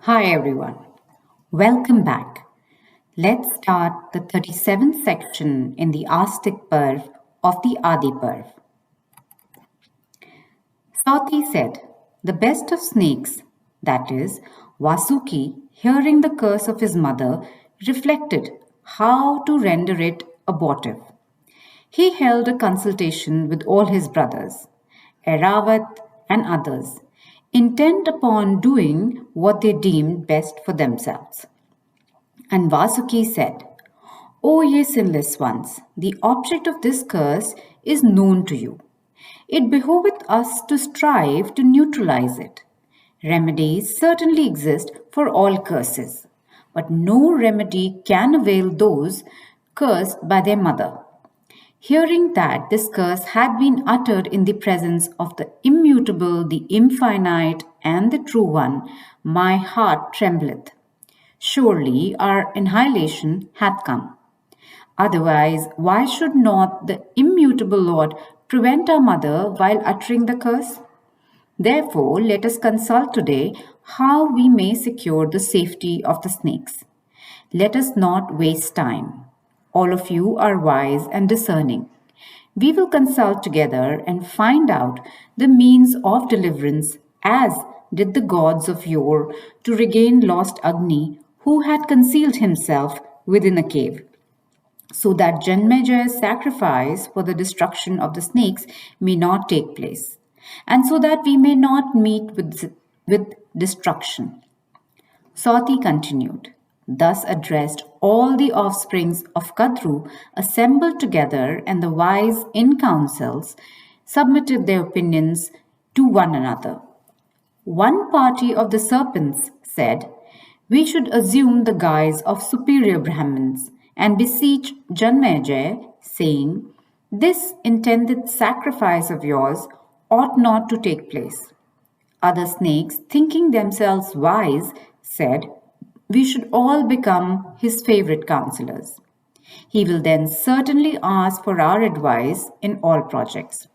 Hi everyone, welcome back. Let's start the 37th section in the Astic Parv of the Adi Parv. Sauti said, the best of snakes, that is, Vasuki, hearing the curse of his mother, reflected how to render it abortive. He held a consultation with all his brothers, Eravat and others, intent upon doing what they deemed best for themselves. And Vasuki said, O ye sinless ones, the object of this curse is known to you. It behoveth us to strive to neutralize it. Remedies certainly exist for all curses, but no remedy can avail those cursed by their mother. Hearing that this curse had been uttered in the presence of the immutable, the infinite, and the true one, my heart trembleth. Surely our annihilation hath come. Otherwise, why should not the immutable Lord prevent our mother while uttering the curse? Therefore, let us consult today how we may secure the safety of the snakes. Let us not waste time. All of you are wise and discerning. We will consult together and find out the means of deliverance, as did the gods of yore to regain lost Agni, who had concealed himself within a cave, so that Janmejaya's sacrifice for the destruction of the snakes may not take place, and so that we may not meet with destruction. Sati continued, thus addressed all the offsprings of Kadru assembled together, and the wise in councils submitted their opinions to one another. One party of the serpents said, we should assume the guise of superior Brahmins and beseech Janmejaya, saying, this intended sacrifice of yours ought not to take place. Other snakes, thinking themselves wise, said, we should all become his favorite counselors. He will then certainly ask for our advice in all projects,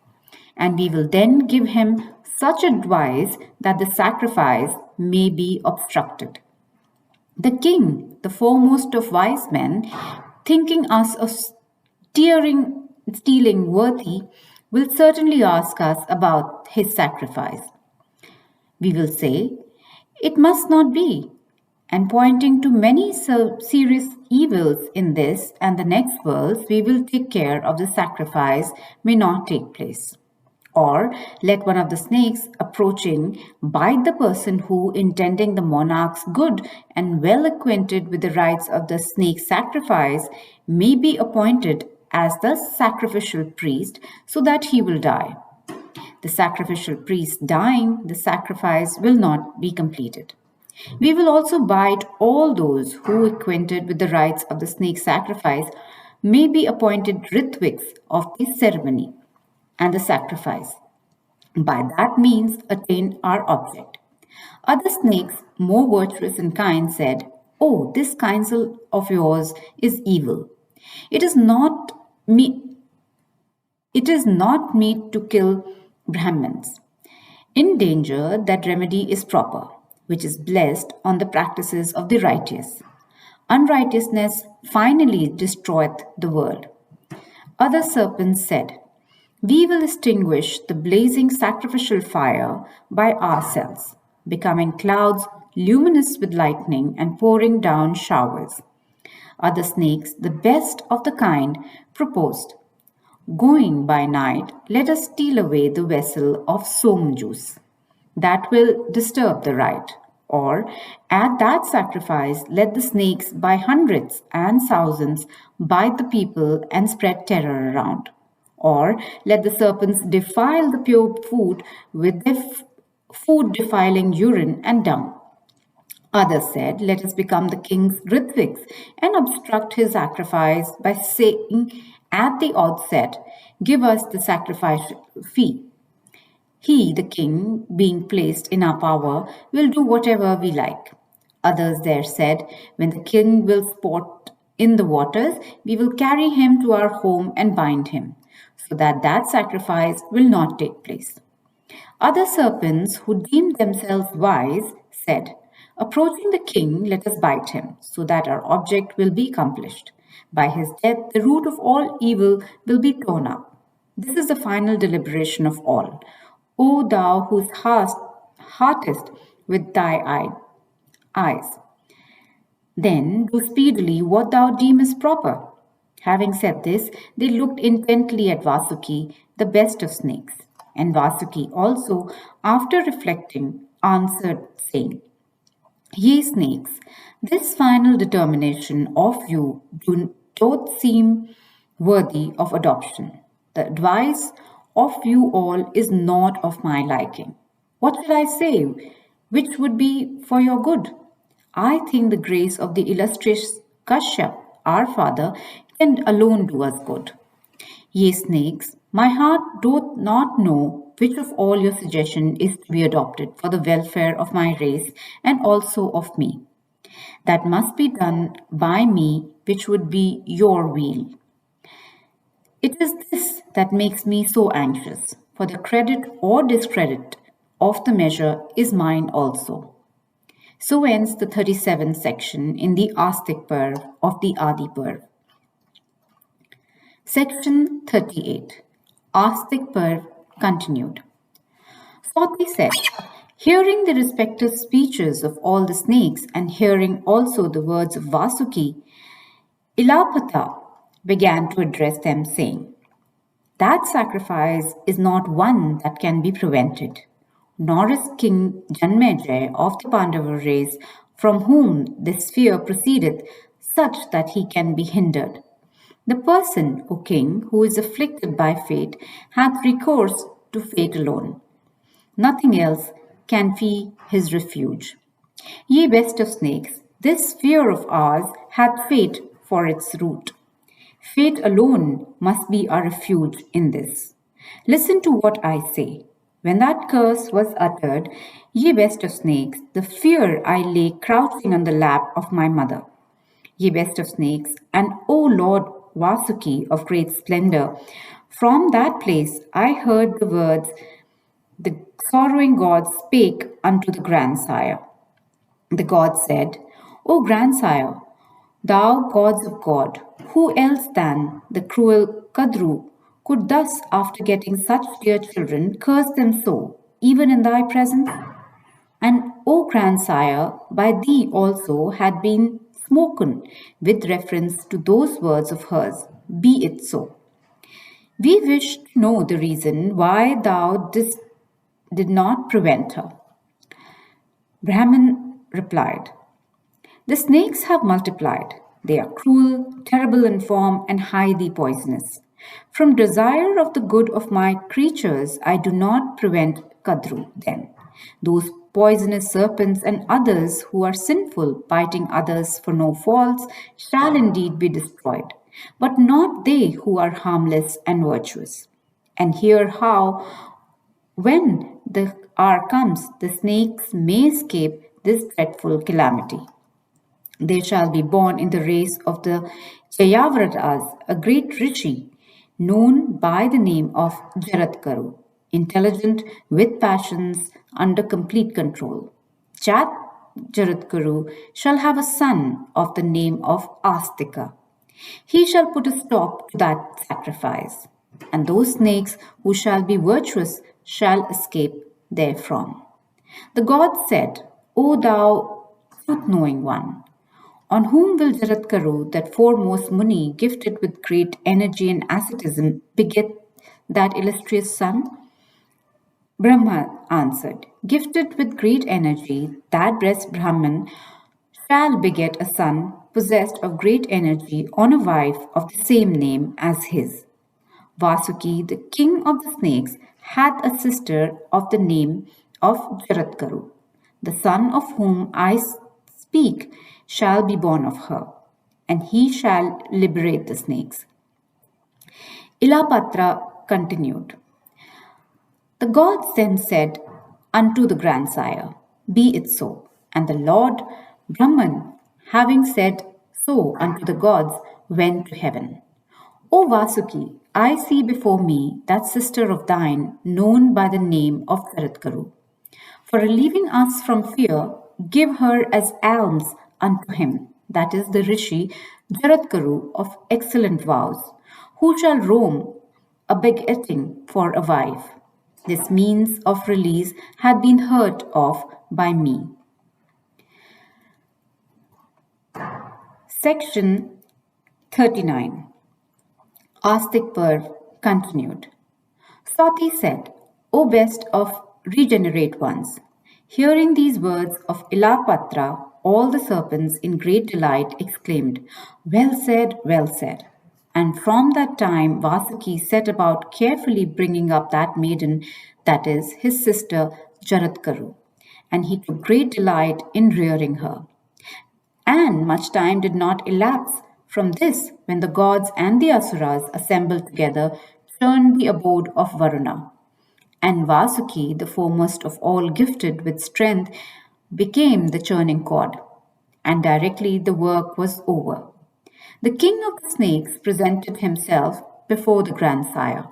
and we will then give him such advice that the sacrifice may be obstructed. The king, the foremost of wise men, thinking us of stealing worthy, will certainly ask us about his sacrifice. We will say, it must not be, and pointing to many serious evils in this and the next worlds, we will take care of the sacrifice may not take place. Or let one of the snakes approaching bite the person who, intending the monarch's good and well acquainted with the rites of the snake sacrifice, may be appointed as the sacrificial priest, so that he will die. The sacrificial priest dying, the sacrifice will not be completed. We will also bite all those who, acquainted with the rites of the snake sacrifice, may be appointed ritviks of this ceremony and the sacrifice. By that means, attain our object. Other snakes, more virtuous and kind, said, oh, this counsel of yours is evil. It is not meet to kill Brahmins. In danger, that remedy is proper, which is blessed on the practices of the righteous. Unrighteousness finally destroyeth the world. Other serpents said, we will extinguish the blazing sacrificial fire by ourselves, becoming clouds luminous with lightning and pouring down showers. Other snakes, the best of the kind, proposed, going by night, let us steal away the vessel of som juice. That will disturb the rite. Or, at that sacrifice, let the snakes by hundreds and thousands bite the people and spread terror around. Or, let the serpents defile the pure food with their food defiling urine and dung. Others said, let us become the king's ritviks and obstruct his sacrifice by saying at the outset, give us the sacrifice fee. He, the king, being placed in our power, will do whatever we like. Others there said, when the king will sport in the waters, we will carry him to our home and bind him, so that that sacrifice will not take place. Other serpents, who deemed themselves wise, said, Approaching the king, let us bite him, so that our object will be accomplished. By his death, the root of all evil will be torn up. This is the final deliberation of all. O thou whose heartest with thy eyes, then do speedily what thou deemest proper. Having said this, they looked intently at Vasuki, the best of snakes. And Vasuki also, after reflecting, answered, saying, Ye snakes, this final determination of you doth seem worthy of adoption. The advice of you all is not of my liking. What shall I say which would be for your good? I think the grace of the illustrious Kashyap, our father, can alone do us good. Ye snakes, my heart doth not know which of all your suggestion is to be adopted for the welfare of my race and also of me. That must be done by me, which would be your will. It is this that makes me so anxious, for the credit or discredit of the measure is mine also. So ends the 37th section in the Astik Parv of the Adi Parv. Section 38. Astik Parv Continued. Swati said, hearing the respective speeches of all the snakes and hearing also the words of Vasuki, Ilapata began to address them, saying, That sacrifice is not one that can be prevented, nor is King Janmejay of the Pandava race, from whom this fear proceedeth, such that he can be hindered. The person, O king, who is afflicted by fate, hath recourse to fate alone. Nothing else can be his refuge. Ye best of snakes, this fear of ours hath fate for its root. Fate alone must be our refuge in this. Listen to what I say. When that curse was uttered, ye best of snakes, the fear I lay crouching on the lap of my mother. Ye best of snakes, and O Lord Vasuki of great splendor, from that place I heard the words the sorrowing god spake unto the grandsire. The god said, O grandsire, thou gods of God, who else than the cruel Kadru could thus, after getting such dear children, curse them so, even in thy presence? And, O grandsire, by thee also had been spoken with reference to those words of hers. Be it so. We wish to know the reason why thou did not prevent her. Brahman replied, The snakes have multiplied. They are cruel, terrible in form, and highly poisonous. From desire of the good of my creatures, I do not prevent Kadru then. Those poisonous serpents and others who are sinful, biting others for no faults, shall indeed be destroyed, but not they who are harmless and virtuous. And hear how, when the hour comes, the snakes may escape this dreadful calamity. They shall be born in the race of the Jayavratas, a great rishi, known by the name of Jaratkaru, intelligent with passions under complete control. Jat Jaratkaru shall have a son of the name of Astika. He shall put a stop to that sacrifice, and those snakes who shall be virtuous shall escape therefrom. The god said, O thou truth-knowing one, on whom will Jaratkaru, that foremost Muni, gifted with great energy and asceticism, beget that illustrious son? Brahma answered, Gifted with great energy, that blessed Brahman shall beget a son possessed of great energy on a wife of the same name as his. Vasuki, the king of the snakes, hath a sister of the name of Jaratkaru. The son of whom I speak shall be born of her, and he shall liberate the snakes. Ilapatra continued. The gods then said unto the grandsire, Be it so. And the Lord Brahman, having said so unto the gods, went to heaven. O Vasuki, I see before me that sister of thine known by the name of Jaratkaru. For relieving us from fear, give her as alms unto him, that is, the Rishi Jaratkaru of excellent vows, who shall roam a begetting for a wife. This means of release had been heard of by me. Section 39. Astic Parv continued. Sati said, O best of regenerate ones, hearing these words of Ilapatra, all the serpents in great delight exclaimed, Well said, well said. And from that time Vasuki set about carefully bringing up that maiden, that is, his sister Jaratkaru, and he took great delight in rearing her. And much time did not elapse from this when the gods and the asuras assembled together churned the abode of Varuna. And Vasuki, the foremost of all gifted with strength, became the churning cord. And directly the work was over. The king of the snakes presented himself before the grandsire.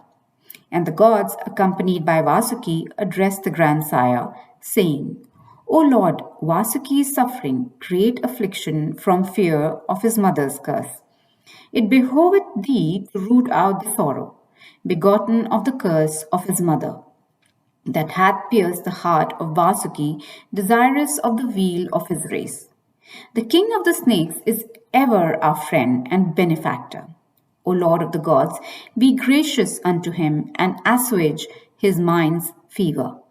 And the gods, accompanied by Vasuki, addressed the grandsire, saying, O Lord, Vasuki is suffering great affliction from fear of his mother's curse. It behoveth thee to root out the sorrow, begotten of the curse of his mother, that hath pierced the heart of Vasuki, desirous of the weal of his race. The king of the snakes is ever our friend and benefactor. O Lord of the gods, be gracious unto him and assuage his mind's fever.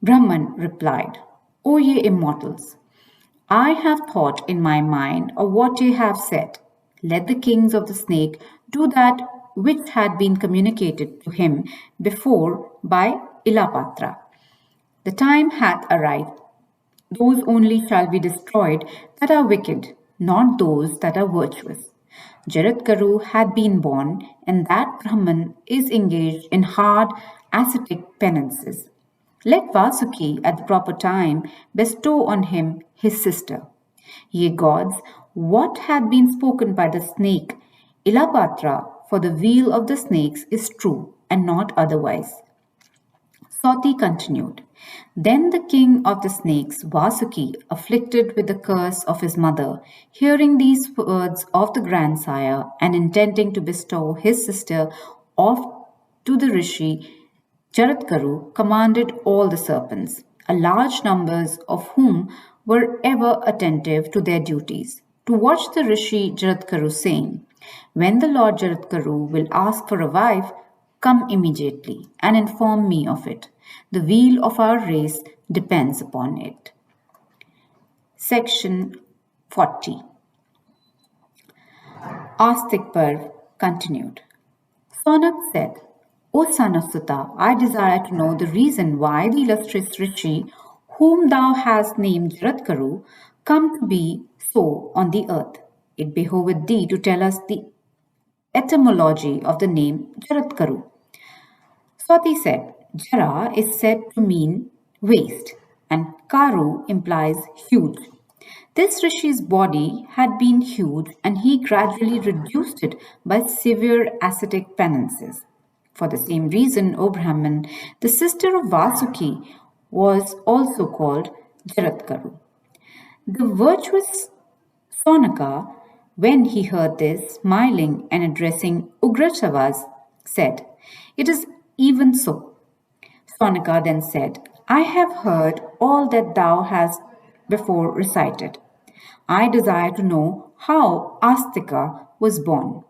Brahman replied, O ye immortals, I have thought in my mind of what ye have said. Let the kings of the snake do that which had been communicated to him before by Ilapatra. The time hath arrived. Those only shall be destroyed that are wicked, not those that are virtuous. Jaratkaru had been born, and that Brahman is engaged in hard ascetic penances. Let Vasuki at the proper time bestow on him his sister. Ye gods, what hath been spoken by the snake, Ilapatra, for the weal of the snakes is true, and not otherwise. Sati continued. Then the king of the snakes, Vasuki, afflicted with the curse of his mother, hearing these words of the grandsire and intending to bestow his sister off to the rishi Jaratkaru, commanded all the serpents, a large numbers of whom were ever attentive to their duties, to watch the rishi Jaratkaru, saying, When the Lord Jaratkaru will ask for a wife, come immediately and inform me of it. The weal of our race depends upon it. Section 40. Astic Parv continued. Sonak said, O son of Sutta, I desire to know the reason why the illustrious Rishi, whom thou hast named Jaratkaru, come to be so on the earth. It behoveth thee to tell us the etymology of the name Jaratkaru. Swati said, Jara is said to mean waste, and Karu implies huge. This rishi's body had been huge, and he gradually reduced it by severe ascetic penances. For the same reason, O Brahman, the sister of Vasuki was also called Jaratkaru. The virtuous Sonaka, when he heard this, smiling and addressing Ugrashavas, said, It is even so. Sonaka then said, I have heard all that thou hast before recited. I desire to know how Astika was born.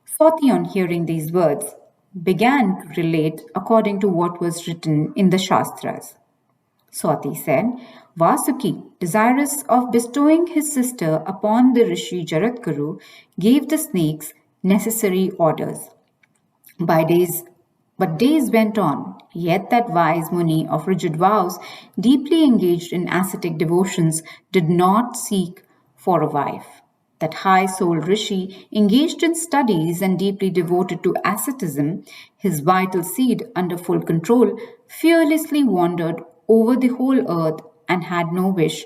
Swati, on hearing these words, began to relate according to what was written in the Shastras. Swati said, Vasuki, desirous of bestowing his sister upon the Rishi Jaratkaru, gave the snakes necessary orders. But days went on, yet that wise Muni of rigid vows, deeply engaged in ascetic devotions, did not seek for a wife. That high souled Rishi, engaged in studies and deeply devoted to asceticism, his vital seed under full control, fearlessly wandered over the whole earth and had no wish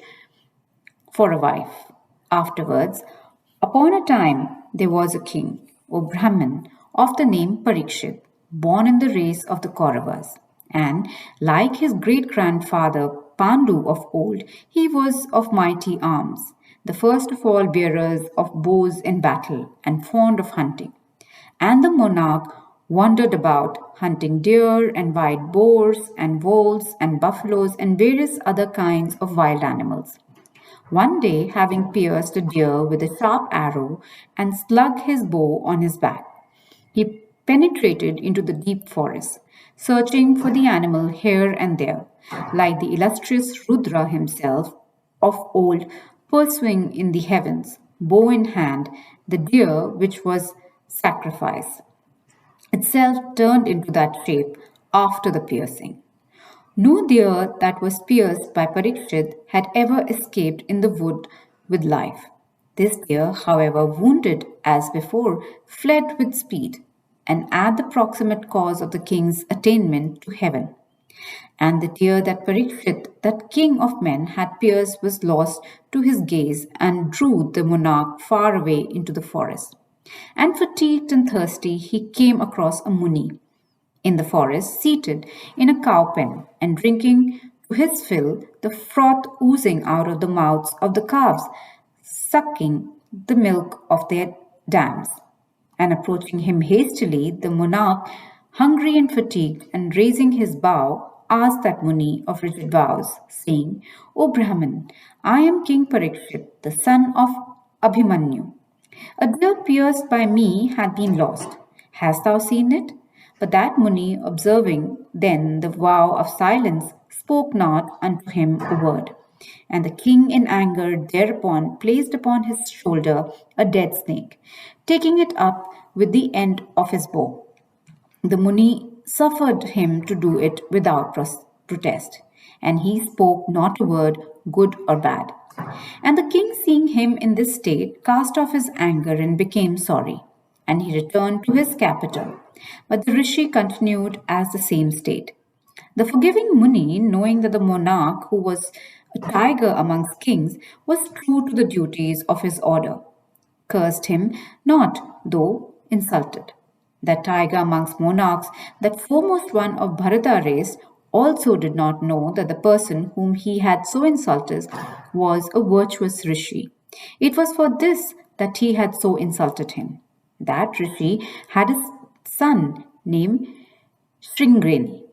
for a wife. Afterwards, upon a time, there was a king, O Brahman, of the name Parikshit, born in the race of the Kauravas, and, like his great grandfather Pandu of old, he was of mighty arms, the first of all bearers of bows in battle, and fond of hunting. And the monarch wandered about, hunting deer and wild boars and wolves and buffaloes and various other kinds of wild animals. One day, having pierced a deer with a sharp arrow and slung his bow on his back, he penetrated into the deep forest, searching for the animal here and there, like the illustrious Rudra himself of old, pursuing in the heavens, bow in hand, the deer which was sacrifice itself turned into that shape after the piercing. No deer that was pierced by Parikshit had ever escaped in the wood with life. This deer, however, wounded as before, fled with speed, and at the proximate cause of the king's attainment to heaven. And the deer that Parikshit, that king of men, had pierced was lost to his gaze and drew the monarch far away into the forest. And fatigued and thirsty, he came across a Muni in the forest, seated in a cow pen and drinking to his fill the froth oozing out of the mouths of the calves, sucking the milk of their dams. And approaching him hastily, the monarch, hungry and fatigued, and raising his bow, asked that Muni of rigid vows, saying, O Brahman, I am King Parikshit, the son of Abhimanyu. A deer pierced by me had been lost. Hast thou seen it? But that Muni, observing then the vow of silence, spoke not unto him a word. And the king in anger thereupon placed upon his shoulder a dead snake, taking it up with the end of his bow. The Muni suffered him to do it without protest, and he spoke not a word, good or bad. And the king, seeing him in this state, cast off his anger and became sorry, and he returned to his capital. But the rishi continued as the same state. The forgiving Muni, knowing that the monarch, who was a tiger amongst kings, was true to the duties of his order, cursed him not, though insulted. That tiger amongst monarchs, that foremost one of Bharata race, also did not know that the person whom he had so insulted was a virtuous rishi. It was for this that he had so insulted him. That rishi had a son named Shringreni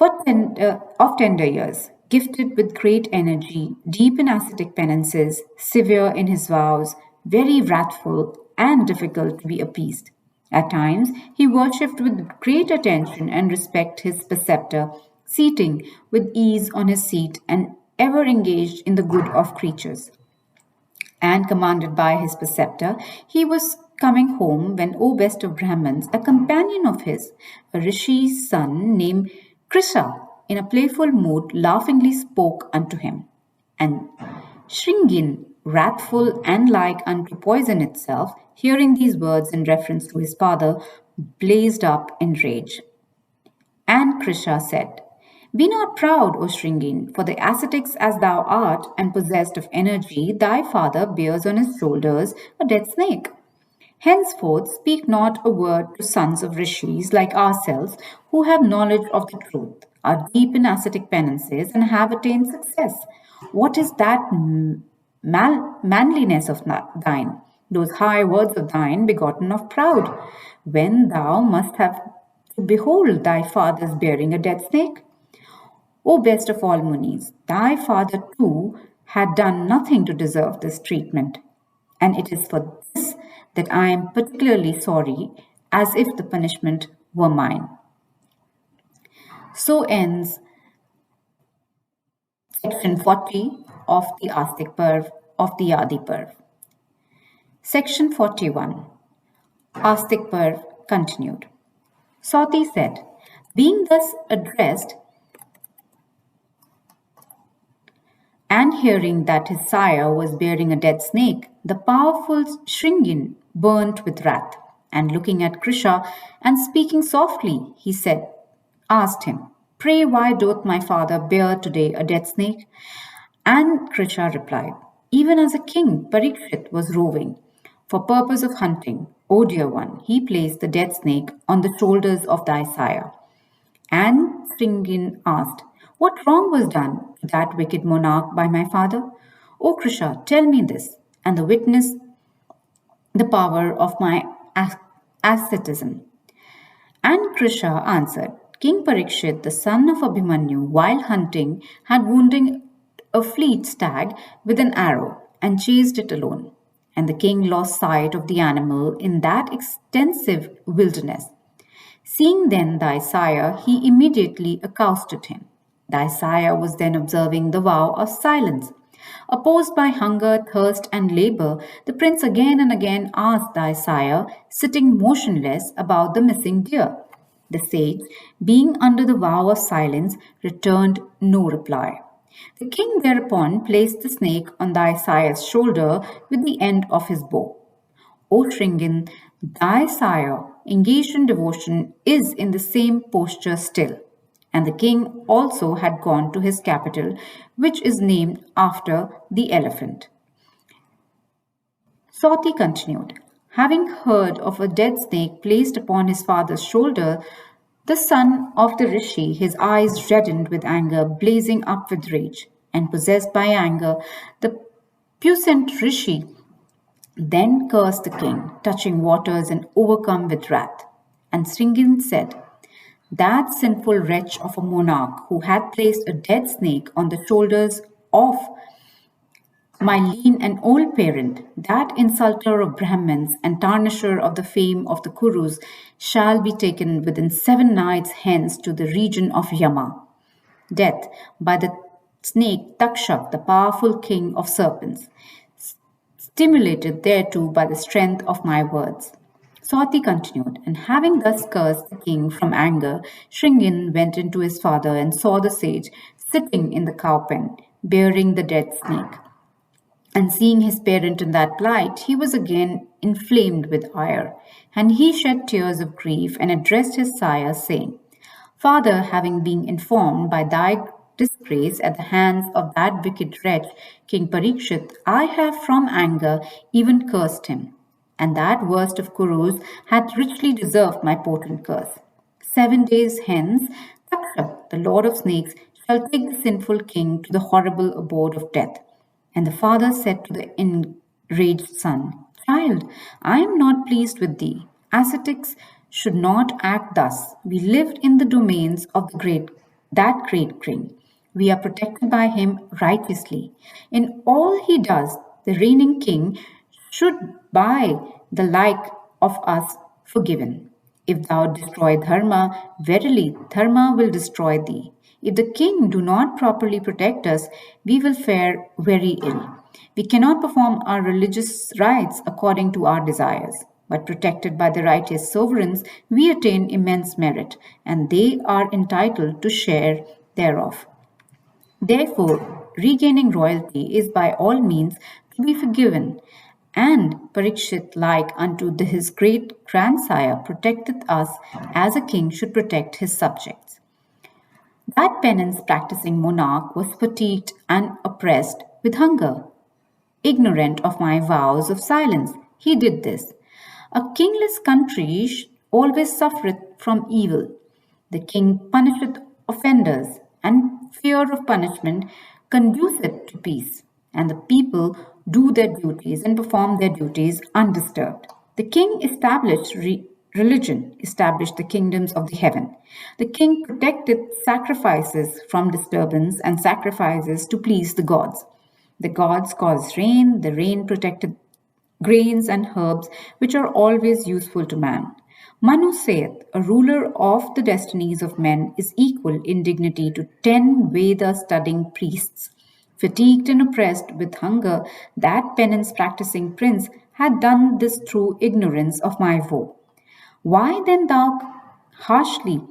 of tender years, gifted with great energy, deep in ascetic penances, severe in his vows, very wrathful, and difficult to be appeased. At times, he worshipped with great attention and respect his preceptor, seating with ease on his seat and ever engaged in the good of creatures. And commanded by his preceptor, he was coming home when, O best of Brahmins, a companion of his, a rishi's son named Krisha, in a playful mood, laughingly spoke unto him. And Shringin, wrathful and like unto poison itself, hearing these words in reference to his father, blazed up in rage. And Krisha said, Be not proud, O Shringin, for the ascetics as thou art, and possessed of energy, thy father bears on his shoulders a dead snake. Henceforth speak not a word to sons of rishis like ourselves, who have knowledge of the truth, are deep in ascetic penances, and have attained success. What is that manliness of thine, those high words of thine begotten of proud, when thou must have to behold thy father's bearing a dead snake? O best of all Munis, thy father too had done nothing to deserve this treatment, and it is for this that I am particularly sorry, as if the punishment were mine. So ends section 40 of the Astik Parv of the Adi Parv. Section 41, Astik Parv Continued. Sati said, being thus addressed, and hearing that his sire was bearing a dead snake, the powerful Shringin burnt with wrath, and looking at Krisha and speaking softly, he asked him, Pray, why doth my father bear today a dead snake? And Krisha replied, Even as a king, Parikshit was roving for purpose of hunting, O dear one, he placed the dead snake on the shoulders of thy sire. And Shringin asked, What wrong was done to that wicked monarch by my father? O Krisha, tell me this, and the witness the power of my asceticism. And Krisha answered, King Parikshit, the son of Abhimanyu, while hunting, had wounded a fleet stag with an arrow and chased it alone. And the king lost sight of the animal in that extensive wilderness. Seeing then thy sire, he immediately accosted him. Thy sire was then observing the vow of silence. Opposed by hunger, thirst, and labor, the prince again and again asked thy sire, sitting motionless, about the missing deer. The sage, being under the vow of silence, returned no reply. The king thereupon placed the snake on thy sire's shoulder with the end of his bow. O Shringin, thy sire, engaged in devotion, is in the same posture still. And the king also had gone to his capital, which is named after the elephant. Soti continued, having heard of a dead snake placed upon his father's shoulder, the son of the rishi, his eyes reddened with anger, blazing up with rage, and possessed by anger, the puissant rishi then cursed the king, touching waters and overcome with wrath. And Sringin said, that sinful wretch of a monarch who had placed a dead snake on the shoulders of my lean and old parent, that insulter of Brahmins and tarnisher of the fame of the Kurus, shall be taken within 7 nights hence to the region of Yama. Death by the snake Takshak, the powerful king of serpents, stimulated thereto by the strength of my words. Sati continued, and having thus cursed the king from anger, Shringin went into his father and saw the sage sitting in the cow pen, bearing the dead snake. And seeing his parent in that plight, he was again inflamed with ire, and he shed tears of grief and addressed his sire, saying, Father, having been informed by thy disgrace at the hands of that wicked wretch, King Parikshit, I have from anger even cursed him. And that worst of Kurus hath richly deserved my potent curse. 7 days hence, Takshak, the lord of snakes, shall take the sinful king to the horrible abode of death. And the father said to the enraged son, Child, I am not pleased with thee. Ascetics should not act thus. We lived in the domains of that great king. We are protected by him righteously. In all he does, the reigning king should by the like of us forgiven. If thou destroy Dharma, verily Dharma will destroy thee. If the king do not properly protect us, we will fare very ill. We cannot perform our religious rites according to our desires. But protected by the righteous sovereigns, we attain immense merit, and they are entitled to share thereof. Therefore, regaining royalty is by all means to be forgiven. And Parikshit, like unto his great grandsire, protecteth us as a king should protect his subjects. That penance practicing monarch was fatigued and oppressed with hunger. Ignorant of my vows of silence, he did this. A kingless country always suffereth from evil. The king punisheth offenders, and fear of punishment conduceth to peace, and the people do their duties and perform their duties undisturbed. The king established religion, established the kingdoms of the heaven. The king protected sacrifices from disturbance and sacrifices to please the gods. The gods caused rain, the rain protected grains and herbs, which are always useful to man. Manu saith, a ruler of the destinies of men is equal in dignity to 10 Veda studying priests. Fatigued and oppressed with hunger, that penance practicing prince had done this through ignorance of my woe. Why then thou harshly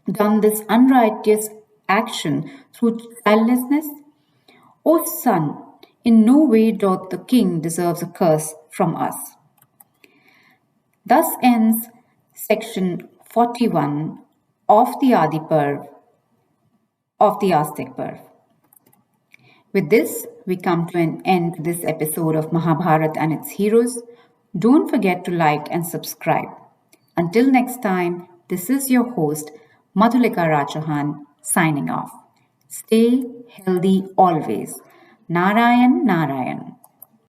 done this unrighteous action through childlessness? O son, in no way doth the king deserve a curse from us. Thus ends section 41 of the Adi Parva of the Astic Parva. With this, we come to an end to this episode of Mahabharat and its heroes. Don't forget to like and subscribe. Until next time, this is your host, Madhulika Rajahan, signing off. Stay healthy always. Narayan Narayan.